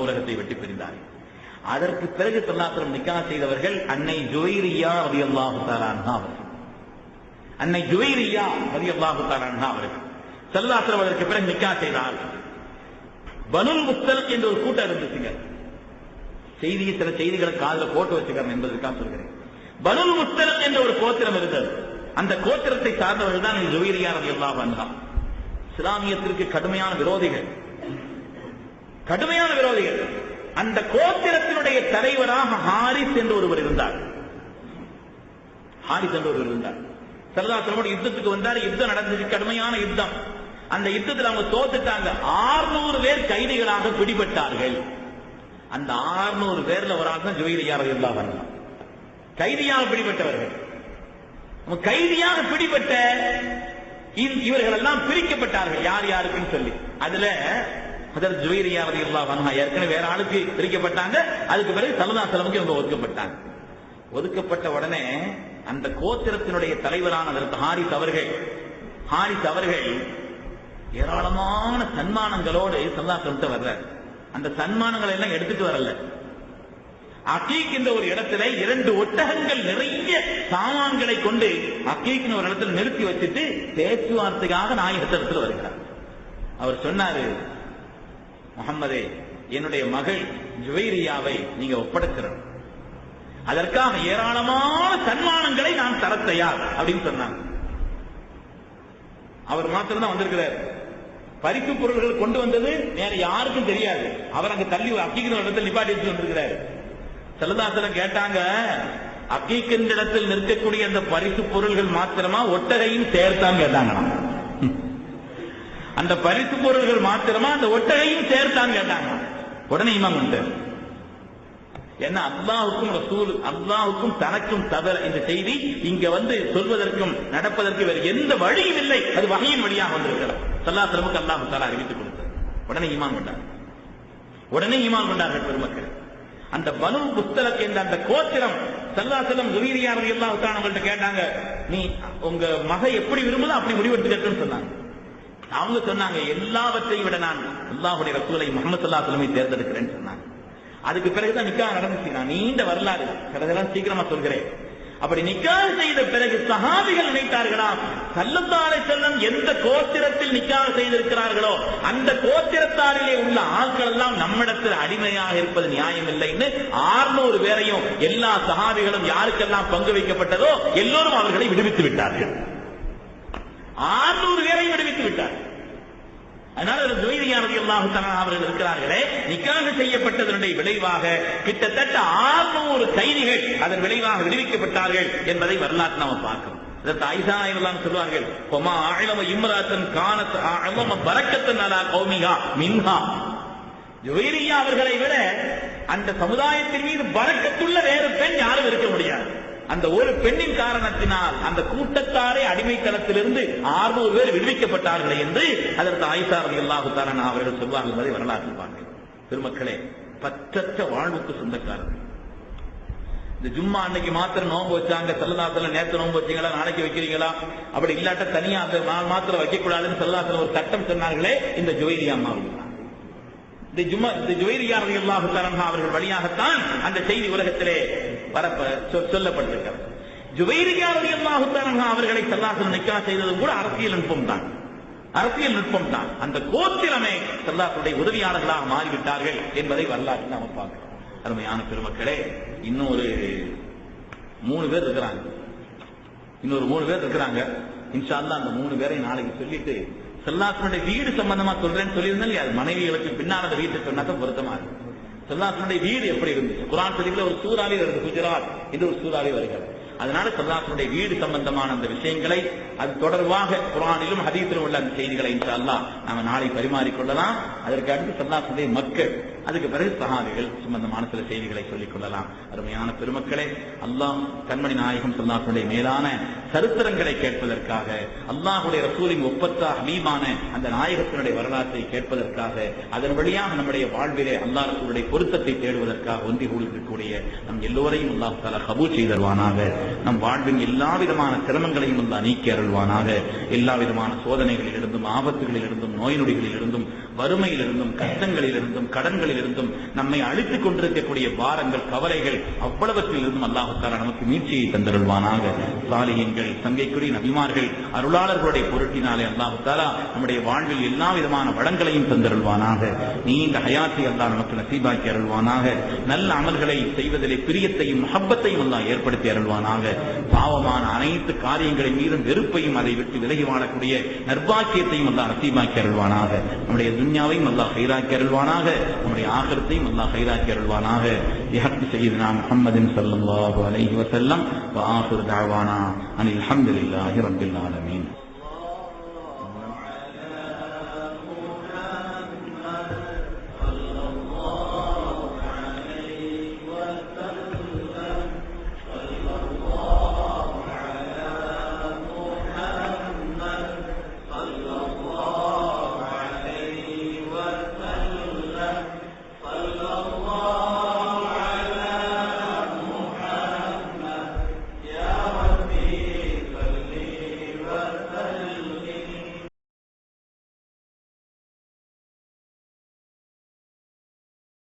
உலகத்தை வெட்டி பிரிந்தார். அதற்கு பிறகு ஸல்லல்லாஹு நிக்கா செய்தவர்கள் அன்னை ஜுவைரியா ரலியல்லாஹு தஆலா அன்ஹா அவர்கள். அன்னை ஜுவைரியா ரலியல்லாஹு தஆலா அன்ஹா அவர்கள் ஸல்லல்லாஹு அதற்கு பிறகு நிக்கா செய்தார். பனுல் முஸ்தலக் என்ற ஒரு கூட்டம் இருந்துச்சுங்க. சில செய்திகளை காதுல போட்டு வச்சுக்கிறேன் என்பதற்காக சொல்கிறேன். பனுல் முஸ்தலக் என்ற ஒரு கோத்திரம் இருந்தது. அந்த கோத்திரத்தை சார்ந்தவர்கள் தான் ஜுவைரியா ரலியல்லாஹு அன்ஹா. இஸ்லாமியத்திற்கு கடுமையான விரோதிகள். அந்த கோத்திரத்தினுடைய தலைவராக ஹாரிஸ் என்று ஒருவர் இருந்தார். ஸல்லல்லாஹு யுத்தத்துக்கு வந்தார். யுத்தம் நடந்தது, கடுமையான யுத்தம். அந்த யுத்தத்தில் அவங்க தோத்துட்டாங்க. 600 பேர் கைதிகளாக பிடிபட்டார்கள். அந்த 600 பேர்ல ஒரு ஆள் தான் ஜுவைரியா ரலியல்லாஹு அன்ஹா. கைதியாக பிடிபட்டவர்கள். கைதியாக பிடிபட்ட இவர்கள் எல்லாம் பிரிக்கப்பட்டார்கள், யார் யாருக்குன்னு சொல்லி. அதுல ஹஜ்ரத் ஜுவைரியா ரலியல்லாஹு அன்ஹா ஏற்கனவே வேற ஆளுக்கு பிரிக்கப்பட்டாங்க. அதுக்கு பிறகு ஸல்லல்லாஹு அலைஹி வஸல்லம் இவங்க ஒதுக்கப்பட்டாங்க. ஒதுக்கப்பட்ட உடனே அந்த கோத்திரத்தினுடைய தலைவரான ஹஜ்ரத் ஹாரிஸ் அவர்கள் ஏராளமான சன்மானங்களோடு ஸல்லல்லாஹு அலைஹி வஸல்லம் வர்றார். அந்த சன்மானங்களை எல்லாம் எடுத்துட்டு வரல. அகீக் என்ற ஒரு இடத்துல 2 ஒட்டகங்கள் நிறைய சாமான்களை கொண்டு அகீக் ஒரு இடத்துல நிறுத்தி வச்சுட்டு பேச்சுவார்த்தைக்காக நாயகத்தில் வருகிறார். அவர் சொன்னாரு, முஹம்மதே, என்னுடைய மகள் ஜுவைரியாவை நீங்க ஒப்படைக்கிறோம், அதற்காக ஏராளமான சன்மானங்களை நான் தர தயார் அப்படின்னு சொன்னாங்க. அவர் மாத்திரம் தான் வந்திருக்கிறார். பரிசு பொருள்கள் கொண்டு வந்தது வேற யாருக்கும் தெரியாது. அவர் அங்க தள்ளி அக்கீக்கிற இடத்தில் நிப்பாட்டி வச்சு வந்திருக்கிறார். ஸல்லல்லாஹு அலைஹி வஸல்லம் கேட்டாங்க, அக்கீக்கின்ற இடத்தில் நிற்கக்கூடிய அந்த பரிசு பொருள்கள் மாத்திரமா ஒட்டகையும் சேர்த்தான் கேட்டாங்களாம். அந்த பரிசு பொருள்கள் மாத்திரமா அந்த ஒட்டகையும் சேர்த்தான் கேட்டாங்க. உடனே இமாம் வந்தார். என்ன, அல்லாஹ்வுக்கும் தனக்கும் தவிர இந்த செய்தி இங்க வந்து சொல்வதற்கும் நடப்பதற்கு வேறு எந்த வழியும் இல்லை. அது வஹீயின் வழியாக வந்திருக்கிறது. ஸல்லல்லாஹு அலைஹி வஸல்லம் அல்லாஹ் தஆலா அறிவித்துக் கொடுத்தார். உடனே ஈமான் கொண்டார்கள் பெருமக்கள். அந்த பனு முஸ்தலக் என்ற அந்த கோத்திரம் ஸல்லல்லாஹு அலைஹி வஸல்லம் ஜுவைரியா ரலியல்லாஹு தஆலா அவங்கள்ட்ட கேட்டாங்க, நீ உங்க மகை எப்படி விரும்புதோ அப்படி முடிவெடுத்துக்கன்னு சொன்னாங்க. அவங்க சொன்னாங்க, எல்லாவற்றையும் விட நான் அல்லாஹ்வுடைய ரசூலை முஹம்மது ஸல்லல்லாஹு அலைஹி வஸல்லம் தேர்ந்தெடுக்கிறேன்னு சொன்னாங்க. அதுக்கு பிறகுதான் நிக்காஹ் நடந்துச்சு. நான் நீண்ட வரலாறு கடகெல்லாம் சீக்கிரமா சொல்கிறேன். அப்படி நிக்காஹ் செய்த பிறகு சஹாபிகள் நினைத்தார்களா, ஸல்லல்லாஹு அலைஹி வஸல்லம் எந்த கோத்திரத்தில் நிக்காஹ் செய்திருக்கிறார்களோ அந்த கோத்திரத்தாரிலே உள்ள ஆட்கள் எல்லாம் நம்மிடத்தில் அடிமையாக இருப்பது நியாயம் இல்லைன்னு 600 பேரையும் எல்லா சஹாபிகளும் யாருக்கெல்லாம் பங்கு வைக்கப்பட்டதோ எல்லோரும் அவர்களை விடுவித்து விட்டார்கள். 600 பேரையும் விடுவித்து விட்டார்கள். அதனால ஜுவைரியா ரலியல்லாஹு தஆலா அவர்கள் இருக்கிறார்களே, நிக்காஹ் செய்யப்பட்டதனுடைய விளைவாக கிட்டத்தட்ட 600 கைதிகள் அதன் விளைவாக விடுவிக்கப்பட்டார்கள் என்பதை வரலாற்று நாம பார்க்கிறோம். இதற்கு ஆயிஷா ரலியல்லாஹு சொல்வார்கள், "ஃபமா அஅலம இம்ராத்தன் கானத் அஅலம பரக்கத்தன் அலா கௌமிஹா மின்ஹா." ஜுவைரியா அவர்களை விட அந்த சமுதாயத்தின் மீது பரக்கத்துள்ள வேறு பெண் யாரும் இருக்க முடியாது. அந்த ஒரு பெண்ணின் காரணத்தினால் அந்த கூட்டத்தாரே அடிமைத்தனத்திலிருந்து 600 பேர் விடுவிக்கப்பட்டார்கள் என்று அதற்கு ஆயிஷா ரலியல்லாஹு தஆலா அவர்கள் சொல்வார்கள் என்பதை வரலாற்றில் பார்க்கிறோம். பெருமக்களே, பற்றற்ற வாழ்வுக்கு சொந்தக்காரர்கள். இந்த ஜும்மா அன்னைக்கு மாத்திரம் நோன்பு வச்சாங்க. ஸல்லல்லாஹு அலைஹி வஸல்லம் நேத்து நோன்பு வச்சீங்களா, நாளைக்கு வைக்கிறீங்களா, அப்படி இல்லாட்ட தனியா அந்த நாள் மாத்திரம் வைக்க கூடாதுன்னு ஸல்லல்லாஹு அலைஹி வஸல்லம் ஒரு சட்டம் சொன்னார்களே, இந்த ஜுவைரியா அம்மா இந்த ஜுவைரியா ரலியல்லாஹு தஆலா அவர்கள் வழியாகத்தான் அந்த செய்தி உலகத்திலே சொல்லப்பட்டிருக்கிறது. ஜுவைரியா ரலியல்லாஹு தஆலா அவர்களை ஸல்லல்லாஹு அலைஹி வஸல்லம் நிக்காஹ் செய்தது கூட அரசியல் நுட்பம் தான். அந்த கோத்திரமே ஸல்லல்லாஹு அலைஹி உதவியாளர்களாக மாறிவிட்டார்கள் என்பதை வரலாற்றில் நாம் பார்க்கிறோம். அருமையான பெருமக்களே, இன்னொரு 3 பேர் இருக்கிறாங்க. இன்ஷா அல்லாஹ் அந்த 3 பேரை நாளைக்கு சொல்லிட்டு ஸல்லல்லாஹு வீடு சம்பந்தமா சொல்றேன்னு சொல்லியிருந்தாலும் அது மனைவிகளுக்கு பின்னால் அந்த வீட்டை சொன்னாதான் பொருத்தமா இருக்கு. ஸல்லல்லாஹு வீடு எப்படி இருந்துச்சு, குர்ஆன் ஷரீஃப்ல ஒரு சூறாவே வருது, குஜராத் இது ஒரு சூறாவே வருகிறது. அதனால ஸல்லல்லாஹு வீடு சம்பந்தமான அந்த விஷயங்களை அது தொடர்பாக குர்ஆனிலும் ஹதீஸிலும் உள்ள அந்த செய்திகளை இன்ஷா அல்லாஹ் நாம நாளை பரிமாறிக்கொள்ளலாம். அதற்கு அடுத்து ஸல்லல்லாஹு மக்கள், அதுக்கு பிறகு சஹாபிகள் சம்பந்தமான சில செய்திகளை சொல்லிக் கொள்ளலாம். அருமையான பெருமக்களே, அல்லாஹ் கண்மணி நாயகம் ஸல்லல்லாஹு மேலான சரித்திரங்களை கேட்பதற்காக, அல்லாஹ்வுடைய ரசூலின் ஒப்பத்தா ஹபீபான அந்த நாயகத்தினுடைய வரலாற்றை கேட்பதற்காக, அதன் வழியாக நம்முடைய வாழ்விலே அல்லாஹ் ரசூலுடைய பொருத்தத்தை தேடுவதற்காக ஒன்றி கூடியிருக்கக்கூடிய நம் எல்லோரையும் அல்லாஹ் தஆலா கபூல் செய்தருவானாக. நம் வாழ்வின் எல்லா விதமான சிரமங்களையும் அல்லாஹ் நீக்கி அருள்வானாக. எல்லா விதமான சோதனைகளிலிருந்தும், ஆபத்துகளிலிருந்தும், நோய் நொடிகளிலிருந்தும், வறுமையிலிருந்தும், கஷ்டங்களிலிருந்தும், கடன்களிலிருந்தும், நம்மை அழித்துக் கொண்டிருக்கக்கூடிய பாரங்கள், கவலைகள் அவ்வளவற்றிலிருந்தும் அல்லாஹ் தஆலா நமக்கு மீட்சியை தந்தருள்வானாக. சாலிஹீன்கள், சங்கைக்குரிய நபிமார்கள், அருளாளர்களுடைய பொருட்டினாலே அல்லாஹ் தஆலா நம்முடைய வாழ்வில் எல்லா விதமான வளங்களையும் தந்தருள்வானாக. நீண்ட ஹயாத்தை அல்லாஹ் நமக்கு நசீபாக்கி அருள்வானாக. நல்ல அமல்களை செய்வதிலே பிரியத்தையும் முஹப்பத்தையும் அல்லாஹ் ஏற்படுத்தி அருள்வானாக. பாவமான அனைத்து காரியங்களின் மீதும் வெறுப்பையும் அதை விட்டு விலகி வாழக்கூடிய நற்பாக்கியத்தையும் அல்லாஹ் நசீபாக்கி அருள்வானாக. நம்முடைய துன்யாவையும் அல்லாஹ் கைராக்கி அருள்வானாக. நம்முடைய ஆகிரத்தையும் அல்லாஹ் கைராக்கி அருள்வானாக. பிஹக்கி சய்யிதினா முஹம்மதின் ஸல்லல்லாஹு அலைஹி வஸல்லம் வ ஆகிரு தஅவானா அனில் ஹம்துலில்லாஹி ரப்பில் ஆலமீன்.